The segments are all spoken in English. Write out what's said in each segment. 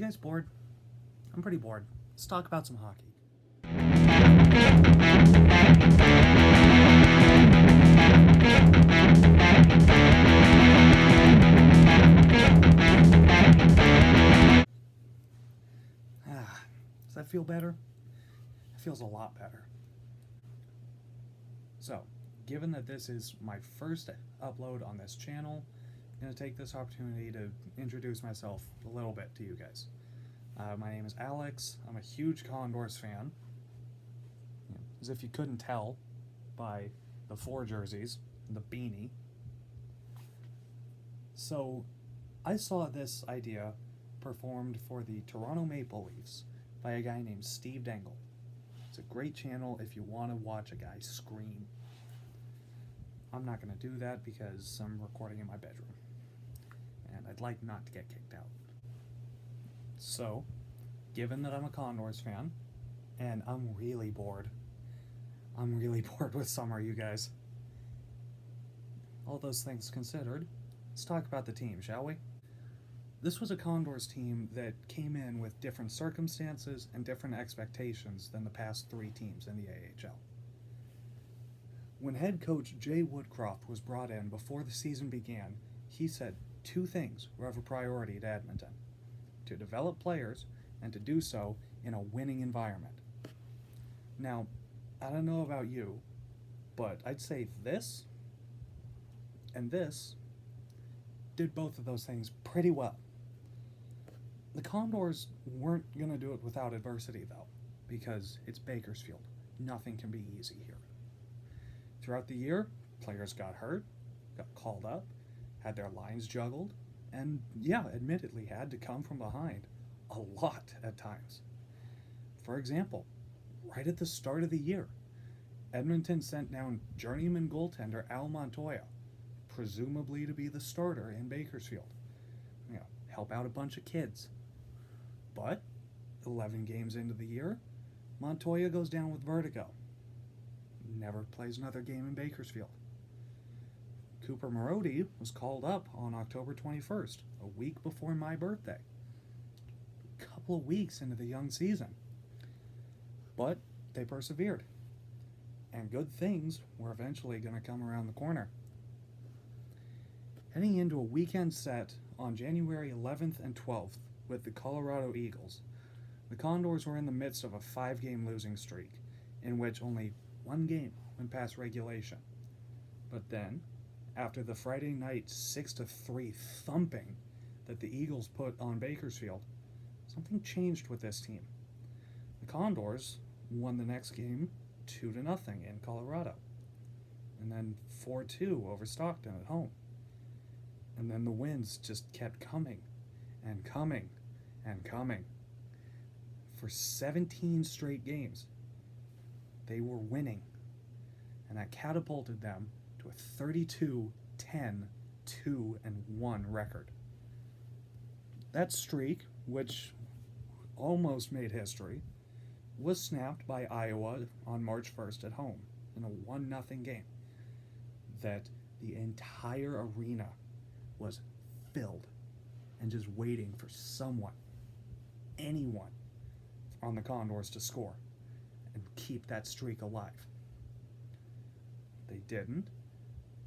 You guys bored? I'm pretty bored. Let's talk about some hockey. Does that feel better? It feels a lot better. So, given that this is my first upload on this channel, I'm going to take this opportunity to introduce myself a little bit to you guys. My name is Alex. I'm a huge Condors fan. As if you couldn't tell by the 4 jerseys, the beanie. So, I saw this idea performed for the Toronto Maple Leafs by a guy named Steve Dangle. It's a great channel if you want to watch a guy scream. I'm not going to do that because I'm recording in my bedroom, and I'd like not to get kicked out. So, given that I'm a Condors fan, and I'm really bored with summer, you guys. All those things considered, let's talk about the team, shall we? This was a Condors team that came in with different circumstances and different expectations than the past 3 teams in the AHL. When head coach Jay Woodcroft was brought in before the season began, he said 2 things were of a priority to Edmonton: to develop players and to do so in a winning environment. Now, I don't know about you, but I'd say this and this did both of those things pretty well. The Condors weren't going to do it without adversity, though, because it's Bakersfield. Nothing can be easy here. Throughout the year, players got hurt, got called up, had their lines juggled, and admittedly had to come from behind a lot at times. For example, right at the start of the year, Edmonton sent down journeyman goaltender Al Montoya, presumably to be the starter in Bakersfield. Help out a bunch of kids. But 11 games into the year, Montoya goes down with vertigo. Never plays another game in Bakersfield. Cooper Marody was called up on October 21st, a week before my birthday. A couple of weeks into the young season. But they persevered. And good things were eventually going to come around the corner. Heading into a weekend set on January 11th and 12th with the Colorado Eagles, the Condors were in the midst of a 5-game losing streak, in which only 1 game went past regulation. But then, after the Friday night 6-3 thumping that the Eagles put on Bakersfield, something changed with this team. The Condors won the next game 2-0 in Colorado, and then 4-2 over Stockton at home. And then the wins just kept coming and coming and coming. For 17 straight games, they were winning, and that catapulted them to a 32-10-2-1 record. That streak, which almost made history, was snapped by Iowa on March 1st at home in a 1-0 game that the entire arena was filled and just waiting for someone, anyone, on the Condors to score and keep that streak alive. They didn't,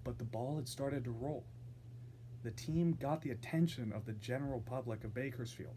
but the ball had started to roll. The team got the attention of the general public of Bakersfield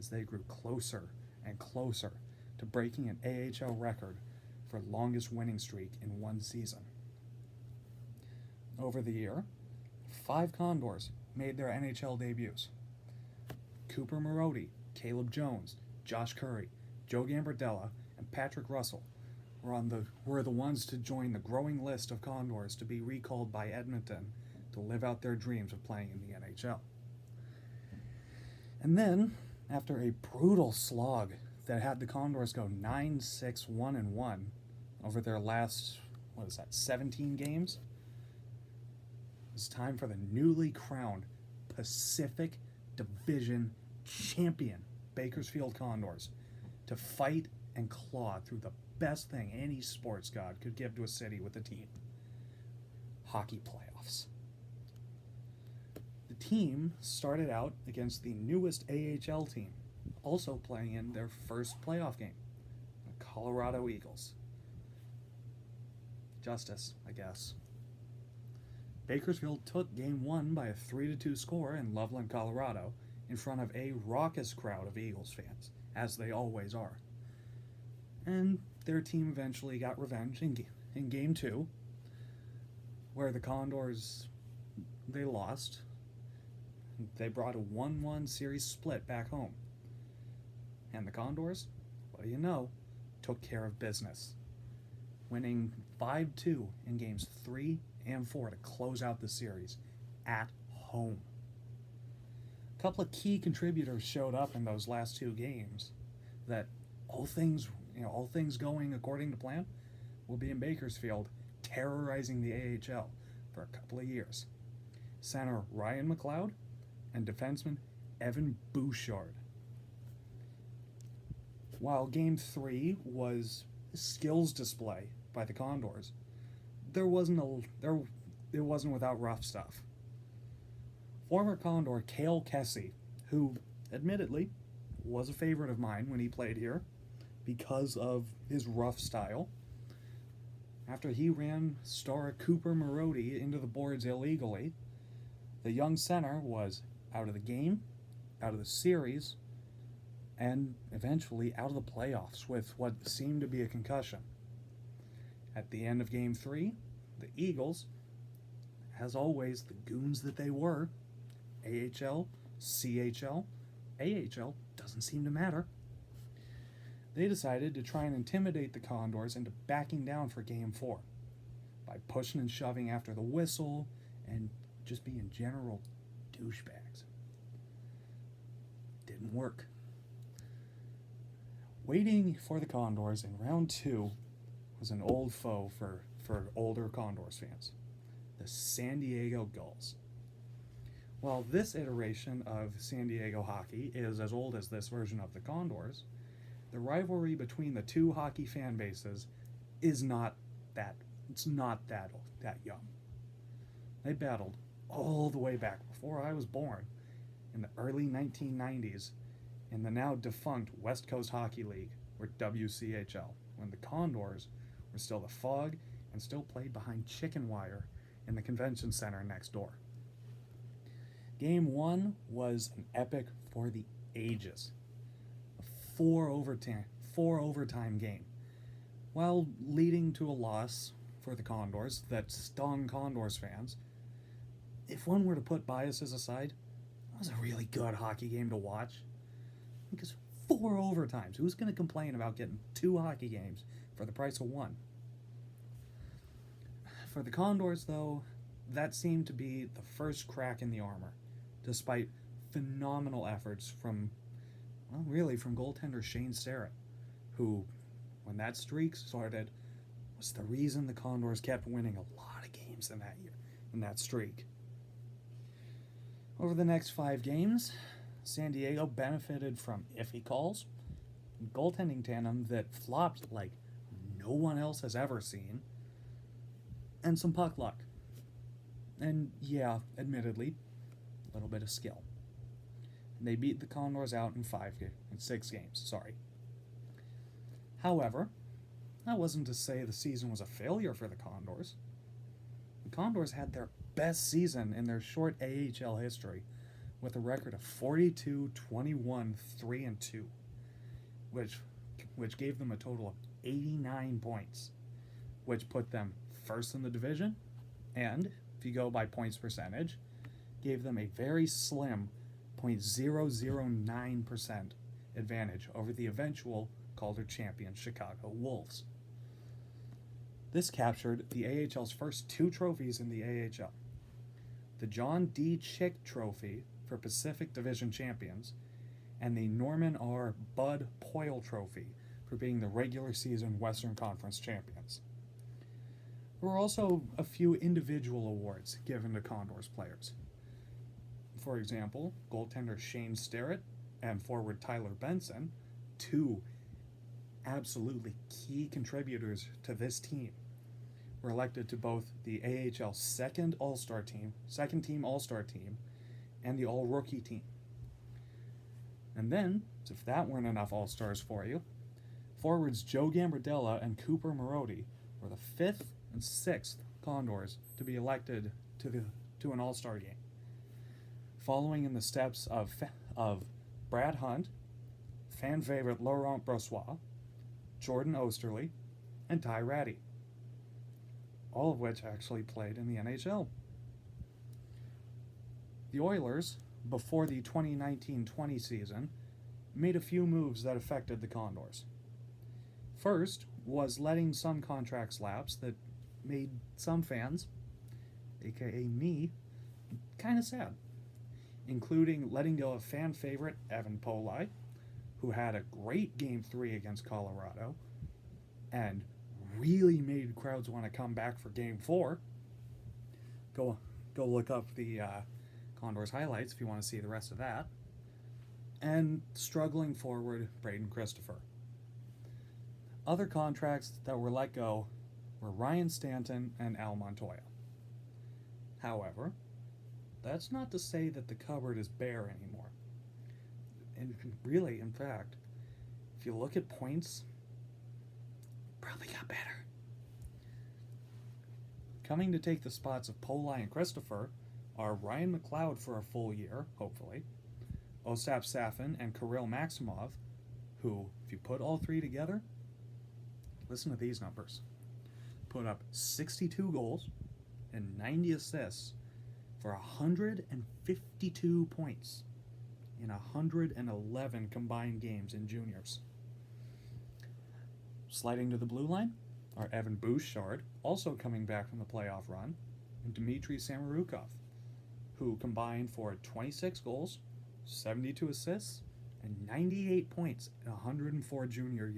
as they grew closer and closer to breaking an AHL record for longest winning streak in one season. Over the year, 5 Condors made their NHL debuts. Cooper Marody, Caleb Jones, Josh Curry, Joe Gambardella, and Patrick Russell were the ones to join the growing list of Condors to be recalled by Edmonton to live out their dreams of playing in the NHL. And then, after a brutal slog that had the Condors go 9-6-1-1 over their last, 17 games, it was time for the newly crowned Pacific Division champion Bakersfield Condors to fight and claw through the best thing any sports god could give to a city with a team: hockey playoffs. The team started out against the newest AHL team, also playing in their first playoff game, the Colorado Eagles. Justice, I guess. Bakersfield took Game 1 by a 3-2 score in Loveland, Colorado, in front of a raucous crowd of Eagles fans, as they always are. And their team eventually got revenge in Game 2, where the Condors, they lost. They brought a 1-1 series split back home. And the Condors, what do you know, took care of business, winning 5-2 in Games 3 and 4 to close out the series at home. A couple of key contributors showed up in those last two games that all things going according to plan will be in Bakersfield, terrorizing the AHL for a couple of years. Center Ryan McLeod and defenseman Evan Bouchard. While Game 3 was a skills display by the Condors, it wasn't without rough stuff. Former Condor Cale Kessie, who admittedly was a favorite of mine when he played here because of his rough style, after he ran star Cooper Marody into the boards illegally, the young center was out of the game, out of the series, and eventually out of the playoffs with what seemed to be a concussion. At the end of Game 3, the Eagles, as always, the goons that they were, AHL, CHL, AHL, doesn't seem to matter, they decided to try and intimidate the Condors into backing down for Game 4 by pushing and shoving after the whistle and just being general douchebags. Didn't work. Waiting for the Condors in round 2 was an old foe for older Condors fans, the San Diego Gulls. While this iteration of San Diego hockey is as old as this version of the Condors, the rivalry between the two hockey fan bases is not that young. They battled all the way back before I was born in the early 1990s in the now defunct West Coast Hockey League, or WCHL, when the Condors were still the Fog and still played behind chicken wire in the convention center next door. Game 1 was an epic for the ages. A four overtime game, while leading to a loss for the Condors that stung Condors fans. If one were to put biases aside, it was a really good hockey game to watch. Because 4 overtimes, who's going to complain about getting 2 hockey games for the price of 1? For the Condors, though, that seemed to be the first crack in the armor, despite phenomenal efforts from goaltender Shane Starrett, who, when that streak started, was the reason the Condors kept winning a lot of games in that year, in that streak. Over the next 5 games, San Diego benefited from iffy calls, goaltending tandem that flopped like no one else has ever seen, and some puck luck. And yeah, admittedly, a little bit of skill. And they beat the Condors out in 6 games. However, that wasn't to say the season was a failure for the Condors. The Condors had their best season in their short AHL history, with a record of 42-21, 3-2, which gave them a total of 89 points, which put them first in the division, and, if you go by points percentage, gave them a very slim 0.009% advantage over the eventual Calder champion Chicago Wolves. This captured the AHL's first 2 trophies in the AHL. The John D. Chick Trophy for Pacific Division champions, and the Norman R. Bud Poyle Trophy for being the regular season Western Conference champions. There were also a few individual awards given to Condors players. For example, goaltender Shane Starrett and forward Tyler Benson, 2 absolutely key contributors to this team, were elected to both the AHL second team All-Star team, and the All-Rookie team. And then, as if that weren't enough All-Stars for you, forwards Joe Gambardella and Cooper Marody were the 5th and 6th Condors to be elected to an All-Star game, following in the steps of Brad Hunt, fan favorite Laurent Brossoit, Jordan Osterley, and Ty Ratty, all of which actually played in the NHL. The Oilers, before the 2019-20 season, made a few moves that affected the Condors. First was letting some contracts lapse that made some fans, aka me, kind of sad, including letting go of fan favorite Evan Polai, who had a great Game 3 against Colorado and really made crowds want to come back for Game 4. Go look up the Condors highlights if you want to see the rest of that. And struggling forward Braden Christopher. Other contracts that were let go were Ryan Stanton and Al Montoya. However, that's not to say that the cupboard is bare anymore. And really, in fact, if you look at points, probably got better. Coming to take the spots of Polai and Christopher are Ryan McLeod for a full year, hopefully, Ostap Safin and Kirill Maximov, who, if you put all three together, listen to these numbers, put up 62 goals and 90 assists for 152 points in 111 combined games in juniors. Sliding to the blue line are Evan Bouchard, also coming back from the playoff run, and Dmitry Samorukov, who combined for 26 goals, 72 assists, and 98 points in 104 junior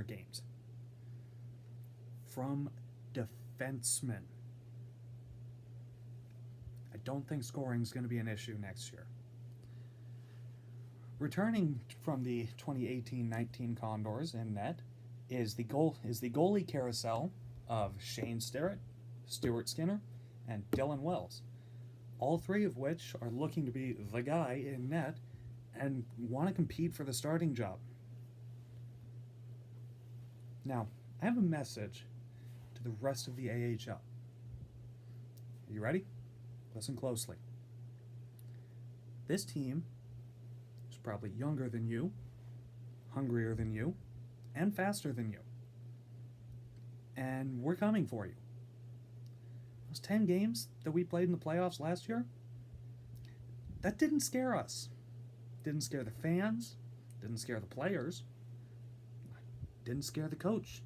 games. From defensemen. I don't think scoring is going to be an issue next year. Returning from the 2018-19 Condors in net is the goalie carousel of Shane Starrett, Stuart Skinner, and Dylan Wells, all three of which are looking to be the guy in net and want to compete for the starting job. Now, I have a message to the rest of the AHL. Are you ready? Listen closely. This team is probably younger than you, hungrier than you, and faster than you. And we're coming for you. Those 10 games that we played in the playoffs last year, that didn't scare us. Didn't scare the fans, didn't scare the players, didn't scare the coach.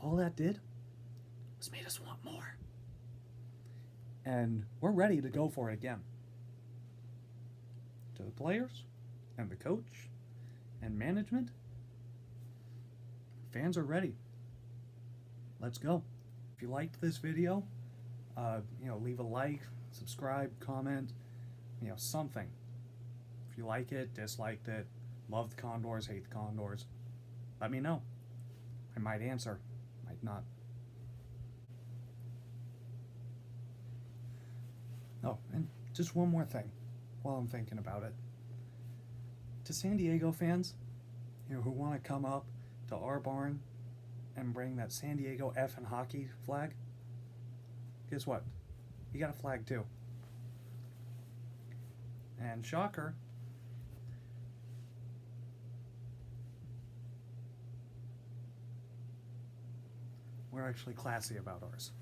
All that did was made us want more. And we're ready to go for it again. To the players and the coach and management, fans are ready. Let's go. If you liked this video, leave a like, subscribe, comment, something. If you like it, disliked it, love the Condors, hate the Condors, let me know. I might answer, might not. Oh, and just one more thing while I'm thinking about it. To San Diego fans, who want to come up to our barn and bring that San Diego F in hockey flag, guess what? You got a flag too. And shocker, we're actually classy about ours.